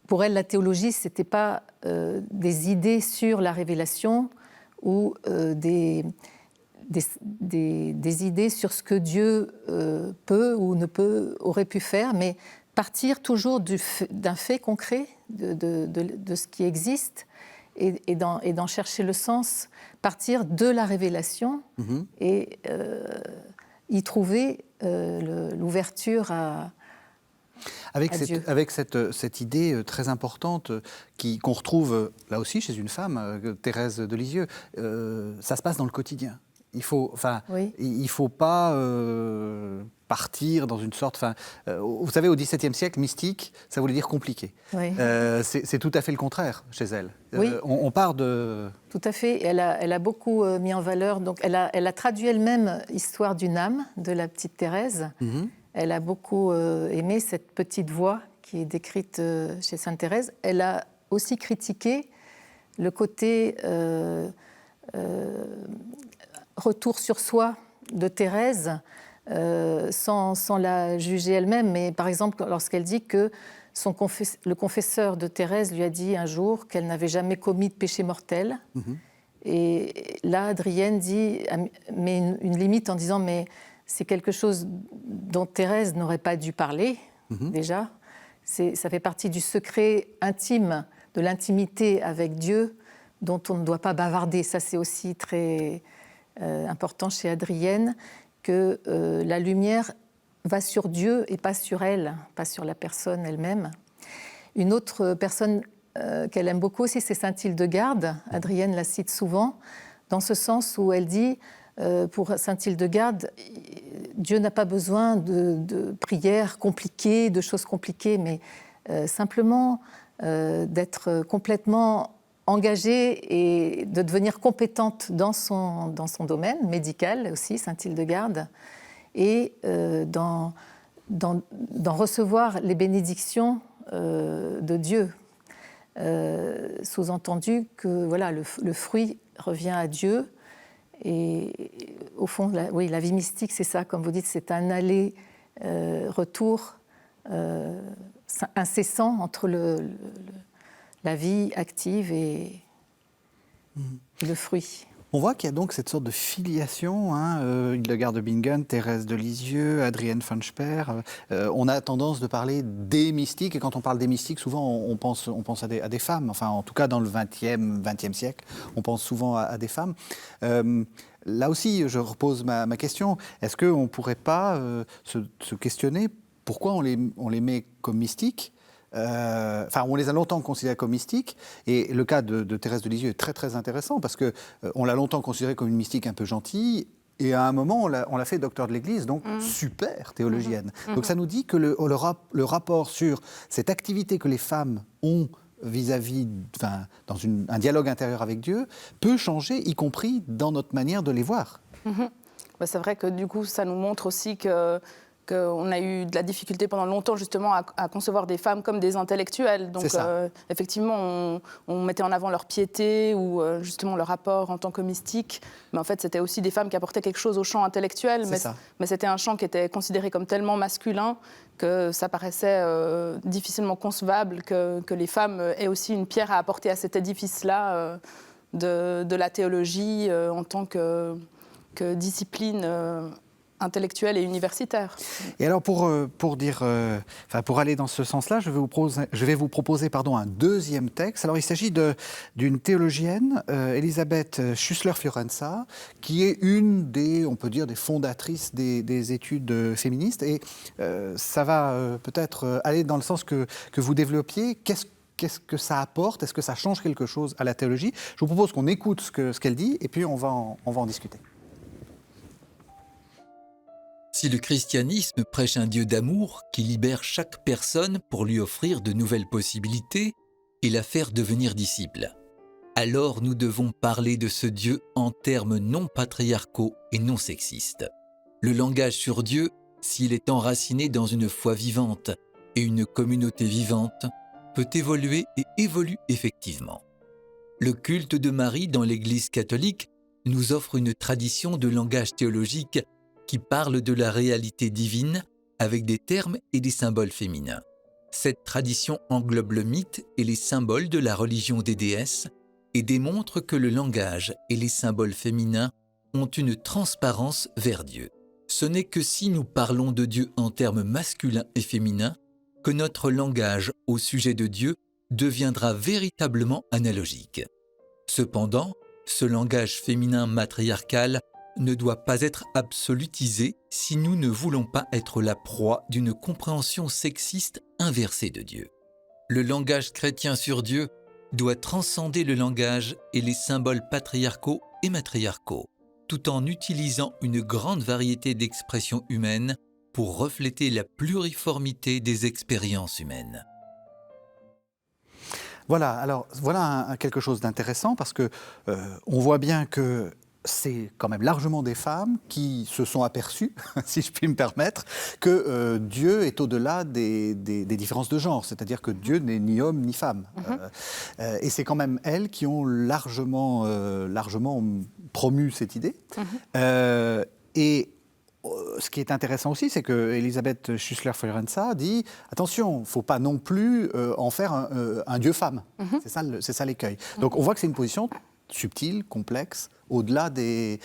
pour elle, la théologie, ce n'était pas des idées sur la révélation ou des idées sur ce que Dieu peut ou ne peut, aurait pu faire, mais partir toujours d'un fait concret de ce qui existe et d'en chercher le sens, partir de la révélation et y trouver l'ouverture à Dieu. Avec cette idée très importante qu'on retrouve là aussi chez une femme, Thérèse de Lisieux, ça se passe dans le quotidien. Il faut pas partir dans une sorte... vous savez, au XVIIe siècle, mystique, ça voulait dire compliqué. Oui. C'est tout à fait le contraire chez elle. Oui. On part de... Tout à fait. Elle a beaucoup mis en valeur... Donc, elle a traduit elle-même Histoire d'une âme de la petite Thérèse. Elle a beaucoup aimé cette petite voix qui est décrite chez Sainte Thérèse. Elle a aussi critiqué le côté... retour sur soi de Thérèse, sans la juger elle-même, mais par exemple lorsqu'elle dit que le confesseur de Thérèse lui a dit un jour qu'elle n'avait jamais commis de péché mortel. Et là, Adrienne met une limite en disant mais c'est quelque chose dont Thérèse n'aurait pas dû parler, déjà. Ça fait partie du secret intime, de l'intimité avec Dieu, dont on ne doit pas bavarder. Ça, c'est aussi très important chez Adrienne, que la lumière va sur Dieu et pas sur elle, pas sur la personne elle-même. Une autre personne qu'elle aime beaucoup aussi, c'est Sainte Hildegarde. Adrienne la cite souvent, dans ce sens où elle dit, pour Sainte Hildegarde, Dieu n'a pas besoin de prières compliquées, de choses compliquées, mais simplement d'être complètement engagée et de devenir compétente dans son domaine médical aussi, Sainte Hildegarde, et d'en recevoir les bénédictions de Dieu. Sous-entendu que voilà, le fruit revient à Dieu. Et au fond, la vie mystique, c'est ça, comme vous dites, c'est un aller-retour incessant entre la vie active et le fruit. On voit qu'il y a donc cette sorte de filiation, Hildegarde de Bingen, Thérèse de Lisieux, Adrienne von Speer. On a tendance de parler des mystiques, et quand on parle des mystiques, souvent on pense à des femmes. Enfin, en tout cas, dans le XXe siècle, on pense souvent à des femmes. Là aussi, je repose ma question. Est-ce qu'on ne pourrait pas se questionner pourquoi on les met comme mystiques ? On les a longtemps considérés comme mystiques, et le cas de Thérèse de Lisieux est très très intéressant parce qu'on l'a longtemps considérée comme une mystique un peu gentille, et à un moment on l'a fait docteur de l'Église, donc super théologienne. Donc ça nous dit que le rapport sur cette activité que les femmes ont vis-à-vis, dans un dialogue intérieur avec Dieu, peut changer, y compris dans notre manière de les voir. C'est vrai que du coup ça nous montre aussi qu'on a eu de la difficulté pendant longtemps justement à concevoir des femmes comme des intellectuelles. Donc effectivement, on mettait en avant leur piété ou justement leur rapport en tant que mystique. Mais en fait, c'était aussi des femmes qui apportaient quelque chose au champ intellectuel. Mais c'était un champ qui était considéré comme tellement masculin que ça paraissait difficilement concevable que les femmes aient aussi une pierre à apporter à cet édifice-là de la théologie en tant que discipline intellectuelle et universitaire. Et alors pour aller dans ce sens-là, je vais vous proposer un deuxième texte. Alors il s'agit d'une théologienne, Elisabeth Schussler-Fiorenza, qui est une des fondatrices des études féministes, et ça va peut-être aller dans le sens que vous développiez. Qu'est-ce que ça apporte? Est-ce que ça change quelque chose à la théologie? Je vous propose qu'on écoute ce qu'elle dit, et puis on va en discuter. Si le christianisme prêche un Dieu d'amour qui libère chaque personne pour lui offrir de nouvelles possibilités et la faire devenir disciple, alors nous devons parler de ce Dieu en termes non patriarcaux et non sexistes. Le langage sur Dieu, s'il est enraciné dans une foi vivante et une communauté vivante, peut évoluer et évolue effectivement. Le culte de Marie dans l'Église catholique nous offre une tradition de langage théologique qui parle de la réalité divine avec des termes et des symboles féminins. Cette tradition englobe le mythe et les symboles de la religion des déesses et démontre que le langage et les symboles féminins ont une transparence vers Dieu. Ce n'est que si nous parlons de Dieu en termes masculins et féminins que notre langage au sujet de Dieu deviendra véritablement analogique. Cependant, ce langage féminin matriarcal ne doit pas être absolutisé si nous ne voulons pas être la proie d'une compréhension sexiste inversée de Dieu. Le langage chrétien sur Dieu doit transcender le langage et les symboles patriarcaux et matriarcaux, tout en utilisant une grande variété d'expressions humaines pour refléter la pluriformité des expériences humaines. Voilà, alors voilà quelque chose d'intéressant, parce que on voit bien que c'est quand même largement des femmes qui se sont aperçues, si je puis me permettre, que Dieu est au-delà des différences de genre, c'est-à-dire que Dieu n'est ni homme ni femme. Et c'est quand même elles qui ont largement promu cette idée. Et ce qui est intéressant aussi, c'est que Elisabeth Schussler-Fiorenza dit attention, il ne faut pas non plus en faire un Dieu-femme. C'est ça l'écueil. Donc on voit que c'est une position subtile, complexe, au-delà des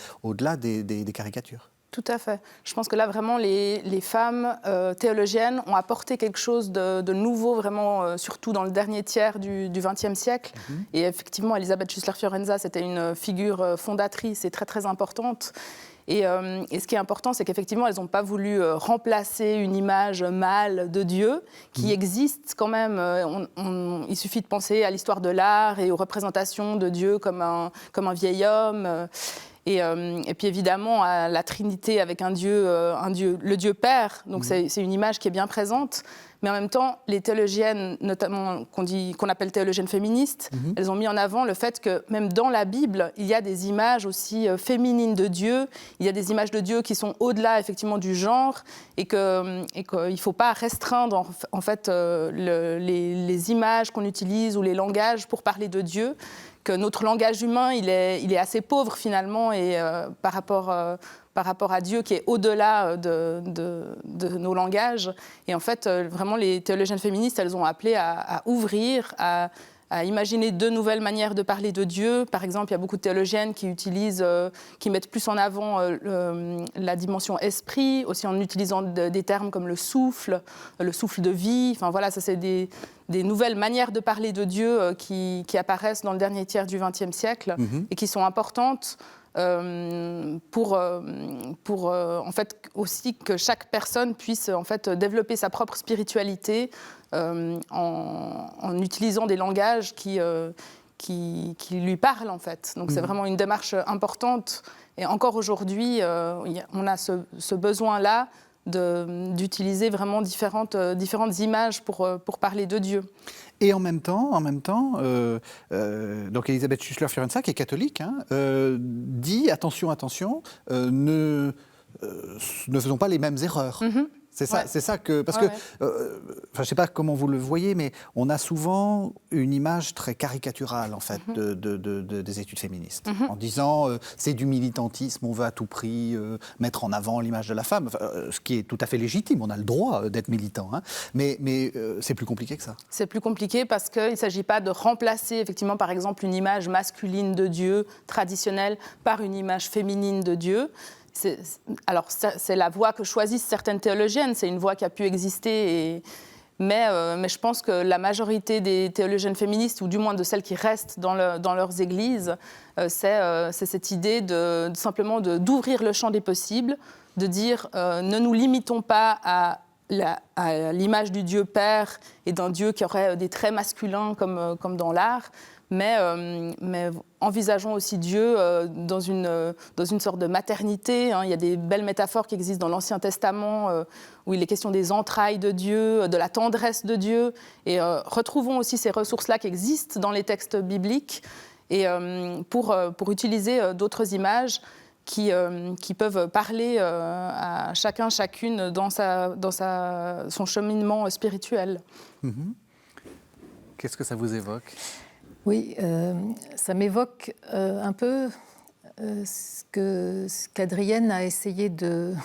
caricatures. Tout à fait. Je pense que là, vraiment, les femmes théologiennes ont apporté quelque chose de nouveau, vraiment, surtout dans le dernier tiers du XXe siècle. Et effectivement, Elisabeth Schussler-Fiorenza, c'était une figure fondatrice et très, très importante. Et ce qui est important, c'est qu'effectivement, elles n'ont pas voulu remplacer une image mâle de Dieu qui existe quand même. Il suffit de penser à l'histoire de l'art et aux représentations de Dieu comme un vieil homme. Et puis évidemment, à la Trinité avec un Dieu, le Dieu Père. Donc c'est une image qui est bien présente. Mais en même temps, les théologiennes, notamment qu'on appelle théologiennes féministes, elles ont mis en avant le fait que même dans la Bible, il y a des images aussi féminines de Dieu. Il y a des images de Dieu qui sont au-delà effectivement du genre et qu'il ne faut pas restreindre en fait les images qu'on utilise ou les langages pour parler de Dieu. Que notre langage humain, il est assez pauvre finalement et par rapport à Dieu qui est au-delà de nos langages. Et en fait, vraiment, les théologiennes féministes, elles ont appelé à ouvrir, à imaginer de nouvelles manières de parler de Dieu. Par exemple, il y a beaucoup de théologiennes qui mettent plus en avant la dimension esprit, aussi en utilisant des termes comme le souffle de vie. Enfin voilà, ça c'est des nouvelles manières de parler de Dieu qui apparaissent dans le dernier tiers du XXe siècle et qui sont importantes pour en fait aussi que chaque personne puisse en fait développer sa propre spiritualité en utilisant des langages qui lui parlent en fait. Donc c'est vraiment une démarche importante et encore aujourd'hui on a ce besoin-là d'utiliser vraiment différentes images pour parler de Dieu. Et en même temps, donc Elisabeth Schussler-Fiorenza, qui est catholique, dit attention, ne faisons pas les mêmes erreurs. C'est ça que... Parce que, je ne sais pas comment vous le voyez, mais on a souvent une image très caricaturale, en fait, des études féministes. En disant, c'est du militantisme, on veut à tout prix mettre en avant l'image de la femme, ce qui est tout à fait légitime, on a le droit d'être militant. Mais c'est plus compliqué que ça. C'est plus compliqué parce qu'il ne s'agit pas de remplacer, effectivement, par exemple, une image masculine de Dieu traditionnelle par une image féminine de Dieu. Alors, c'est la voie que choisissent certaines théologiennes, c'est une voie qui a pu exister, mais je pense que la majorité des théologiennes féministes, ou du moins de celles qui restent dans leurs églises, c'est cette idée simplement d'ouvrir le champ des possibles, de dire ne nous limitons pas à l'image du Dieu Père et d'un Dieu qui aurait des traits masculins comme dans l'art, mais envisageons aussi Dieu dans une sorte de maternité. Il y a des belles métaphores qui existent dans l'Ancien Testament où il est question des entrailles de Dieu, de la tendresse de Dieu. Et retrouvons aussi ces ressources-là qui existent dans les textes bibliques et pour utiliser d'autres images qui peuvent parler à chacun, chacune dans son cheminement spirituel. Qu'est-ce que ça vous évoque ? Oui, ça m'évoque un peu ce qu'Adrienne a essayé de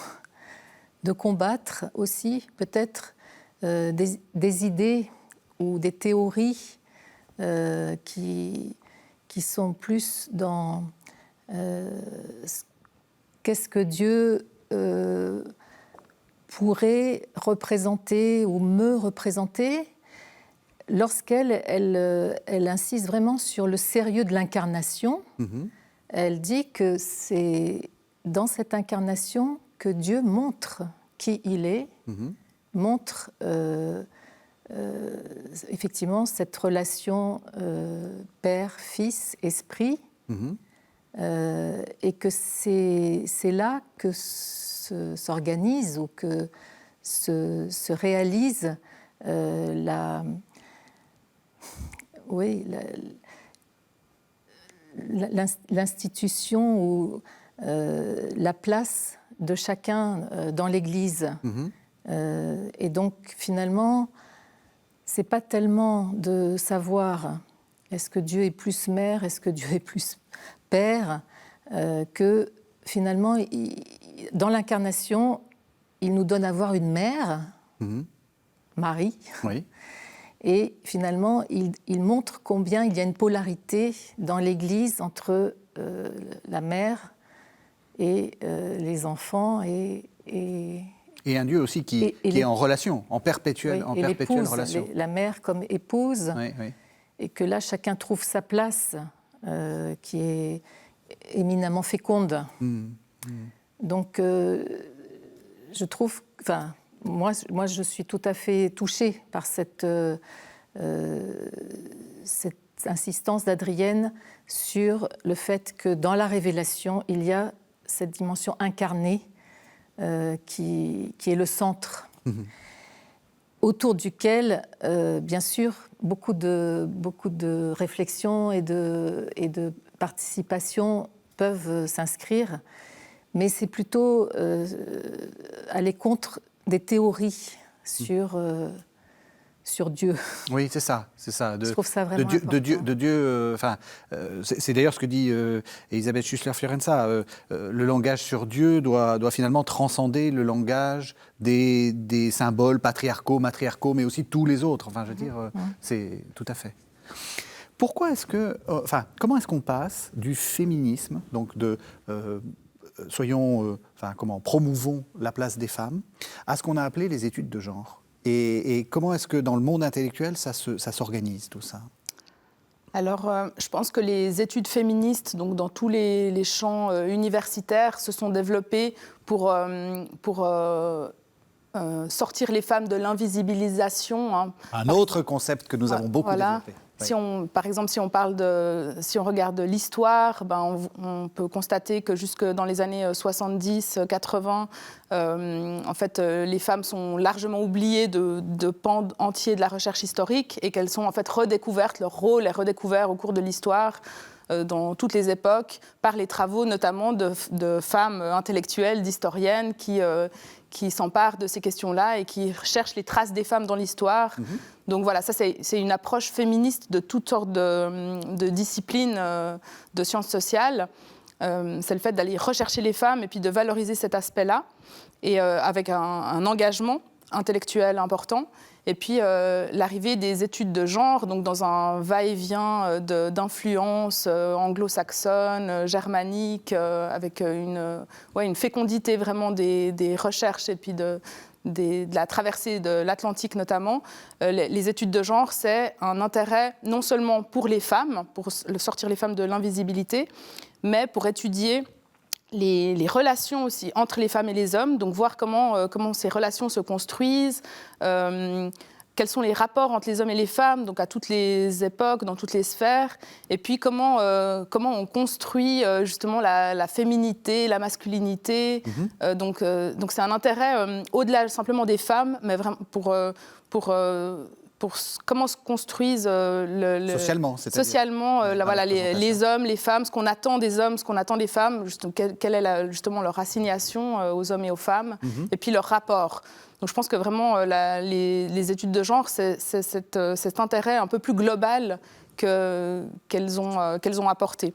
combattre aussi, peut-être des idées ou des théories qui sont plus dans qu'est-ce que Dieu pourrait représenter ou me représenter. Lorsqu'elle insiste vraiment sur le sérieux de l'incarnation, elle dit que c'est dans cette incarnation que Dieu montre qui il est, montre effectivement cette relation Père, Fils, Esprit, et que c'est là que s'organise ou que se réalise l'institution ou la place de chacun dans l'Église. Et donc, finalement, c'est pas tellement de savoir est-ce que Dieu est plus mère, est-ce que Dieu est plus père, que finalement, dans l'incarnation, il nous donne à voir une mère, Marie, Oui. et finalement, il montre combien il y a une polarité dans l'Église entre la mère et les enfants et un Dieu aussi qui est en relation, en perpétuelle relation. La mère comme épouse, Oui, oui. et que là, chacun trouve sa place qui est éminemment féconde. Donc, je trouve... Enfin, moi, je suis tout à fait touchée par cette insistance d'Adrienne sur le fait que dans la révélation, il y a cette dimension incarnée qui est le centre, autour duquel, bien sûr, beaucoup de réflexions et de participation peuvent s'inscrire, mais c'est plutôt aller contre des théories sur Dieu. Oui, c'est ça. Je trouve ça vraiment important. De Dieu. C'est d'ailleurs ce que dit Elisabeth Schussler-Fiorenza. Le langage sur Dieu doit finalement transcender le langage des symboles matriarcaux, mais aussi tous les autres. Enfin, je veux dire, c'est tout à fait. Pourquoi est-ce que, comment est-ce qu'on passe du féminisme, donc promouvons la place des femmes, à ce qu'on a appelé les études de genre? Et comment est-ce que dans le monde intellectuel, ça s'organise, tout ça? Alors, je pense que les études féministes, donc dans tous les champs universitaires, se sont développées pour sortir les femmes de l'invisibilisation. Un autre concept que nous avons beaucoup développé. Par exemple, si on regarde l'histoire, on peut constater que jusque dans les années 70-80, en fait, les femmes sont largement oubliées de pans entiers de la recherche historique et qu'elles sont en fait redécouvertes, leur rôle est redécouvert au cours de l'histoire dans toutes les époques, par les travaux notamment de femmes intellectuelles, d'historiennes qui s'emparent de ces questions-là et qui recherchent les traces des femmes dans l'histoire. Donc voilà, ça c'est une approche féministe de toutes sortes de disciplines de sciences sociales. C'est le fait d'aller rechercher les femmes et puis de valoriser cet aspect-là, et avec un engagement intellectuel important. Et puis l'arrivée des études de genre, donc dans un va-et-vient d'influences anglo-saxonnes, germaniques, avec une fécondité vraiment des recherches et puis de la traversée de l'Atlantique notamment. Les études de genre, c'est un intérêt non seulement pour les femmes, pour sortir les femmes de l'invisibilité, mais pour étudier les relations aussi entre les femmes et les hommes, donc voir comment ces relations se construisent, quels sont les rapports entre les hommes et les femmes, donc à toutes les époques, dans toutes les sphères, et puis comment on construit justement la féminité, la masculinité. Donc c'est un intérêt au-delà simplement des femmes, mais vraiment pour comment se construisent socialement, les hommes, les femmes, ce qu'on attend des hommes, ce qu'on attend des femmes, quelle est justement leur assignation aux hommes et aux femmes, et puis leur rapport. Donc je pense que vraiment les études de genre, c'est cet intérêt un peu plus global qu'elles ont apporté.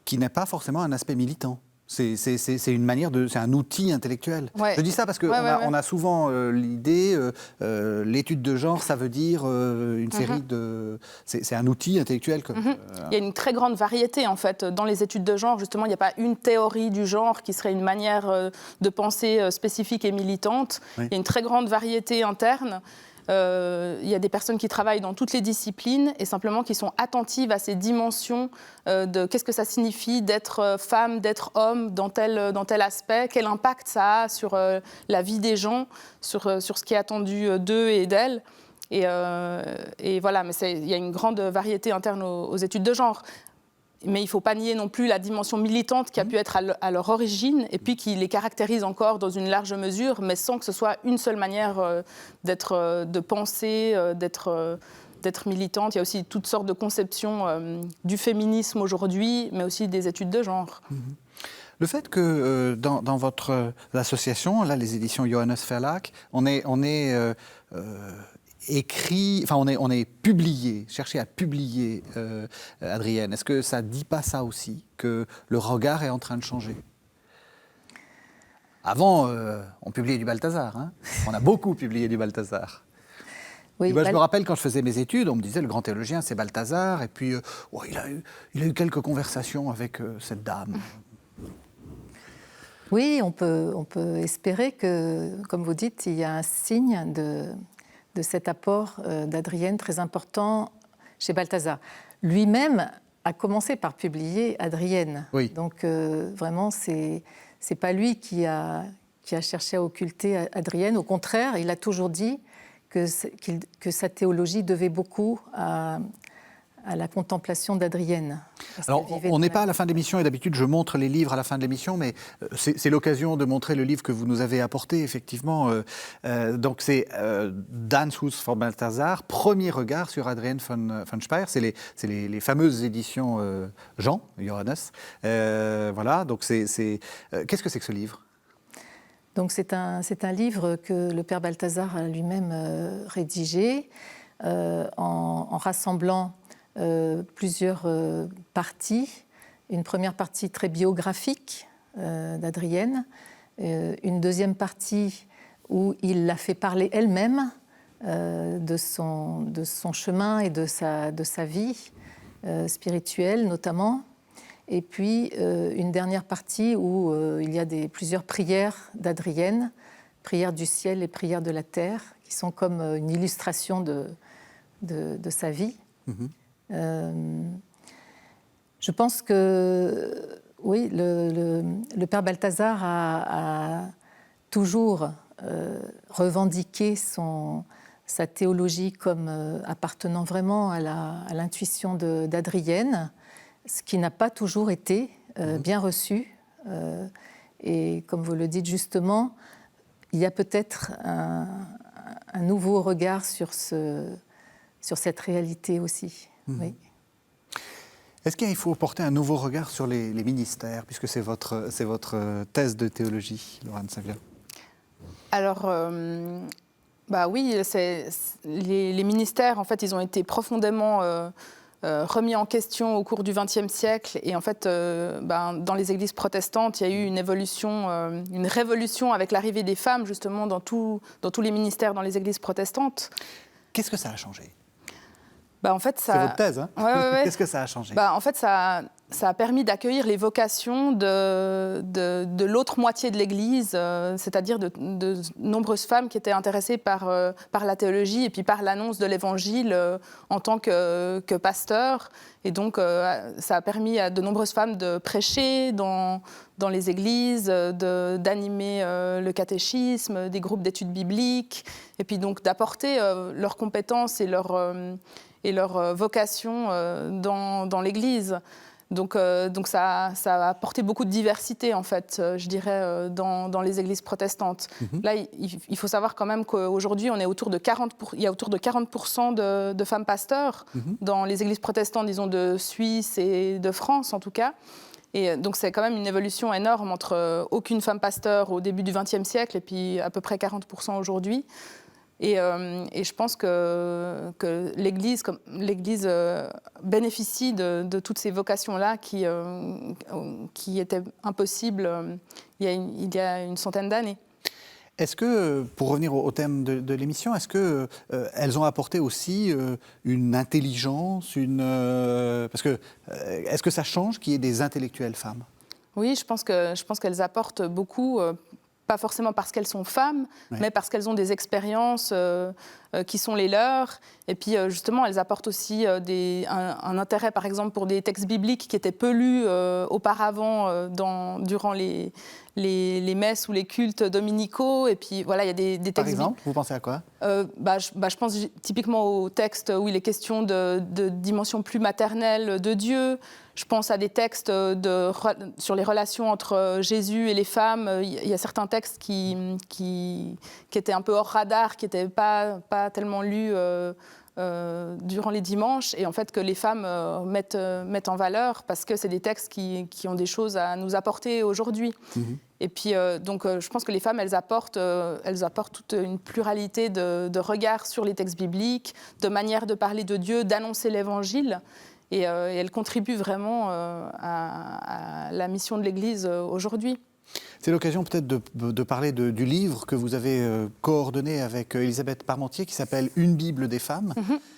Qui n'est pas forcément un aspect militant. C'est une manière c'est un outil intellectuel. Ouais. Je dis ça parce qu'on on a souvent l'idée, l'étude de genre, ça veut dire une série de... C'est un outil intellectuel. Il y a une très grande variété, en fait, dans les études de genre. Justement, il n'y a pas une théorie du genre qui serait une manière de penser spécifique et militante. Oui. Il y a une très grande variété interne. Il y a des personnes qui travaillent dans toutes les disciplines et simplement qui sont attentives à ces dimensions de qu'est-ce que ça signifie d'être femme, d'être homme dans tel aspect, quel impact ça a sur la vie des gens, sur ce qui est attendu d'eux et d'elles. Et voilà, mais il y a une grande variété interne aux études de genre. Mais il ne faut pas nier non plus la dimension militante qui a pu être à leur origine et puis qui les caractérise encore dans une large mesure, mais sans que ce soit une seule manière de penser, d'être d'être militante. Il y a aussi toutes sortes de conceptions du féminisme aujourd'hui, mais aussi des études de genre. Le fait que dans votre association, là, les éditions Johannes Verlag, on est écrit, enfin on est publié, cherché à publier, Adrienne. Est-ce que ça ne dit pas ça aussi, que le regard est en train de changer? Avant, on publiait du Balthazar. Hein. On a beaucoup publié du Balthazar. Oui, Je me rappelle quand je faisais mes études, on me disait le grand théologien c'est Balthazar, et puis il a eu quelques conversations avec cette dame. Oui, on peut espérer que, comme vous dites, il y a un signe de cet apport d'Adrienne très important chez Balthazar. Lui-même a commencé par publier Adrienne. Oui. Donc vraiment, c'est pas lui qui a cherché à occulter Adrienne. Au contraire, il a toujours dit que sa théologie devait beaucoup à la contemplation d'Adrienne. Alors, on n'est pas à la fin de l'émission, et d'habitude, je montre les livres à la fin de l'émission, mais c'est l'occasion de montrer le livre que vous nous avez apporté, effectivement. Donc, c'est Danshus vor Balthasar, premier regard sur Adrienne von Speyer. C'est les fameuses éditions Jean, Johannes. Voilà, donc qu'est-ce que c'est que ce livre ? Donc, c'est un livre que le père Balthazar a lui-même rédigé en rassemblant plusieurs parties. Une première partie très biographique d'Adrienne, une deuxième partie où il l'a fait parler elle-même de son chemin et de sa vie spirituelle notamment, et puis une dernière partie où il y a plusieurs prières d'Adrienne, prières du ciel et prières de la terre, qui sont comme une illustration de sa vie. Je pense que, oui, le père Balthazar a toujours revendiqué sa théologie comme appartenant vraiment à l'intuition d'Adrienne, ce qui n'a pas toujours été bien reçu. Et comme vous le dites justement, il y a peut-être un nouveau regard sur cette réalité aussi. Oui. Est-ce qu'il faut porter un nouveau regard sur les ministères, puisque c'est votre thèse de théologie, Laurent Savia? Alors, oui, les ministères, en fait, ils ont été profondément remis en question au cours du XXe siècle. Et en fait, dans les églises protestantes, il y a eu une révolution avec l'arrivée des femmes, justement, dans tous les ministères dans les églises protestantes. Qu'est-ce que ça a changé ? En fait, c'est votre thèse, hein ? Ouais. Qu'est-ce que ça a changé ? En fait, ça a permis d'accueillir les vocations de l'autre moitié de l'Église, c'est-à-dire de nombreuses femmes qui étaient intéressées par la théologie et puis par l'annonce de l'Évangile en tant que pasteur. Et donc, ça a permis à de nombreuses femmes de prêcher dans les églises, d'animer le catéchisme, des groupes d'études bibliques, et puis donc d'apporter leurs compétences et leur vocation dans l'Église. Donc ça a apporté beaucoup de diversité, en fait, je dirais, dans les églises protestantes. Là, il faut savoir quand même qu'aujourd'hui, il y a autour de 40% de femmes pasteurs dans les églises protestantes, disons, de Suisse et de France, en tout cas. Et donc, c'est quand même une évolution énorme entre aucune femme pasteur au début du XXe siècle et puis à peu près 40% aujourd'hui. Et je pense que l'Église bénéficie de toutes ces vocations-là qui étaient impossibles il y a une centaine d'années. Est-ce que, pour revenir au thème de l'émission, est-ce qu'elles ont apporté aussi une intelligence, parce que est-ce que ça change qu'il y ait des intellectuelles femmes ? Oui, je pense qu'elles apportent beaucoup. Pas forcément parce qu'elles sont femmes, mais parce qu'elles ont des expériences qui sont les leurs. Et puis, justement, elles apportent aussi un intérêt, par exemple, pour des textes bibliques qui étaient peu lus auparavant durant les messes ou les cultes dominicaux. Et puis, voilà, il y a des textes... Par exemple, vous pensez à quoi ? Je pense typiquement aux textes où il est question de dimension plus maternelle de Dieu. Je pense à des textes sur les relations entre Jésus et les femmes. Il y a certains textes qui étaient un peu hors radar, qui n'étaient pas tellement lus durant les dimanches, et en fait que les femmes mettent en valeur, parce que c'est des textes qui ont des choses à nous apporter aujourd'hui. Et puis, je pense que les femmes, elles apportent toute une pluralité de regards sur les textes bibliques, de manières de parler de Dieu, d'annoncer l'Évangile. Et elles contribuent vraiment à la mission de l'Église aujourd'hui. C'est l'occasion peut-être de parler du livre que vous avez coordonné avec Elisabeth Parmentier, qui s'appelle « Une Bible des femmes ».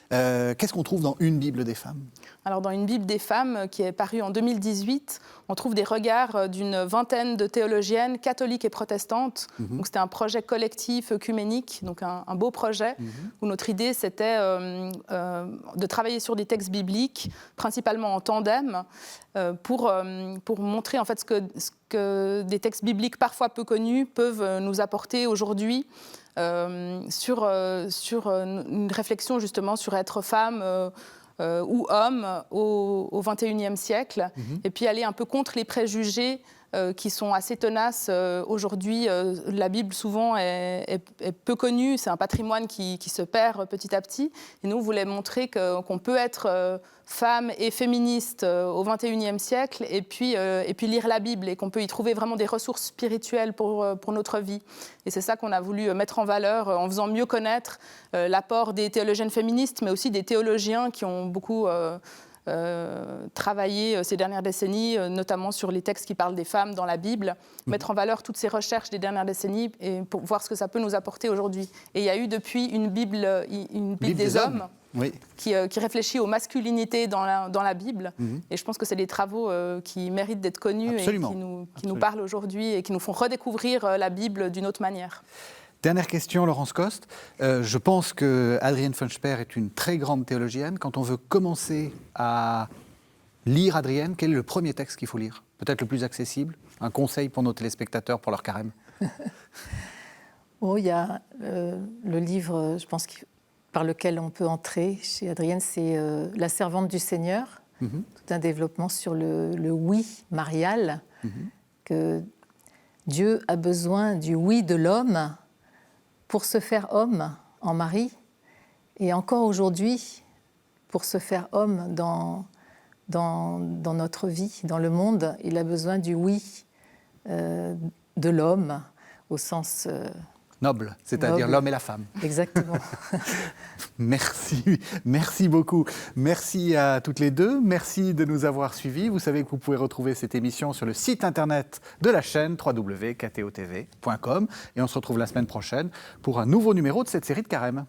Qu'est-ce qu'on trouve dans « Une Bible des femmes » ? Alors, dans Une Bible des femmes, qui est parue en 2018, on trouve des regards d'une vingtaine de théologiennes catholiques et protestantes. Donc, c'était un projet collectif, œcuménique, donc un beau projet, où notre idée, c'était de travailler sur des textes bibliques, principalement en tandem, pour montrer en fait ce que des textes bibliques parfois peu connus peuvent nous apporter aujourd'hui, sur une réflexion justement sur être femme ou homme au XXIe siècle, et puis aller un peu contre les préjugés qui sont assez tenaces aujourd'hui. La Bible souvent est peu connue, c'est un patrimoine qui se perd petit à petit, et nous on voulait montrer qu'on peut être femme et féministe au XXIe siècle, et puis lire la Bible, et qu'on peut y trouver vraiment des ressources spirituelles pour notre vie. Et c'est ça qu'on a voulu mettre en valeur en faisant mieux connaître l'apport des théologiennes féministes, mais aussi des théologiens qui ont beaucoup travaillé ces dernières décennies, notamment sur les textes qui parlent des femmes dans la Bible, mettre en valeur toutes ces recherches des dernières décennies et pour voir ce que ça peut nous apporter aujourd'hui. Et il y a eu depuis une Bible des hommes. Oui. Qui réfléchit aux masculinités dans la Bible. Et je pense que c'est des travaux qui méritent d'être connus. Absolument. Et qui nous parlent aujourd'hui et qui nous font redécouvrir la Bible d'une autre manière. Dernière question, Laurence Coste. Je pense que Adrienne von Sperr est une très grande théologienne. Quand on veut commencer à lire Adrienne, quel est le premier texte qu'il faut lire ? Peut-être le plus accessible ? Un conseil pour nos téléspectateurs, pour leur carême ? Il y a le livre, je pense, par lequel on peut entrer chez Adrienne, c'est La servante du Seigneur. Tout un développement sur le oui marial, que Dieu a besoin du oui de l'homme pour se faire homme en mari, et encore aujourd'hui, pour se faire homme dans notre vie, dans le monde, il a besoin du oui de l'homme, au sens noble, c'est-à-dire l'homme et la femme. Exactement. Merci beaucoup. Merci à toutes les deux. Merci de nous avoir suivis. Vous savez que vous pouvez retrouver cette émission sur le site internet de la chaîne www.ktotv.com, et on se retrouve la semaine prochaine pour un nouveau numéro de cette série de Carême.